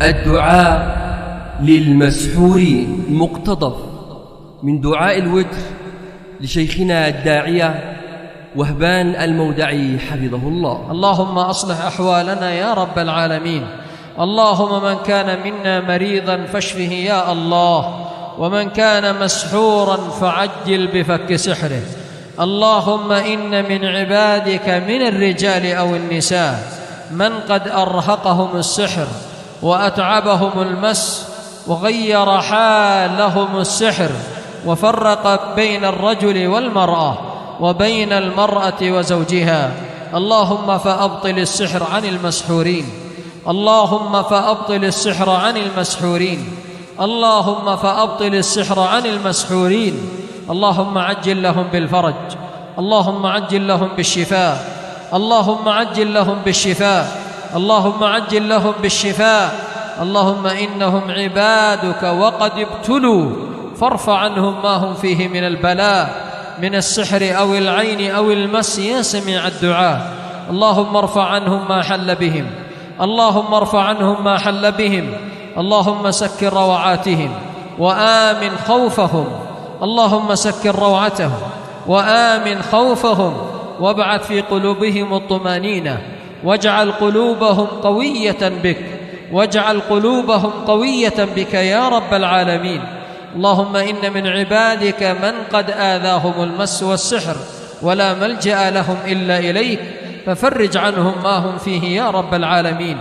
الدعاء للمسحورين مقتضب من دعاء الوتر لشيخنا الداعية وهبان المودعي حفظه الله. اللهم أصلح أحوالنا يا رب العالمين. اللهم من كان منا مريضا فاشفه يا الله، ومن كان مسحورا فعجل بفك سحره. اللهم إن من عبادك من الرجال أو النساء من قد أرهقهم السحر وأتعبهم المس وغير حالهم السحر وفرق بين الرجل والمرأة وبين المرأة وزوجها. اللهم فأبطل السحر عن المسحورين. اللهم فأبطل السحر عن المسحورين. اللهم فأبطل السحر عن المسحورين. اللهم عجل لهم بالفرج. اللهم عجل لهم بالشفاء. اللهم عجل لهم بالشفاء. اللهم عجل لهم بالشفاء. اللهم إنهم عبادك وقد ابتلوا فارفع عنهم ما هم فيه من البلاء من السحر أو العين أو المس يا سميع الدعاء. اللهم ارفع عنهم ما حل بهم. اللهم ارفع عنهم ما حل بهم. اللهم سكر روعاتهم وآمن خوفهم. اللهم سكر روعتهم وآمن خوفهم وابعث في قلوبهم الطمانينة واجعل قلوبهم قوية بك. واجعل قلوبهم قوية بك يا رب العالمين. اللهم إن من عبادك من قد آذاهم المس والسحر ولا ملجأ لهم إلا إليك، ففرج عنهم ما هم فيه يا رب العالمين.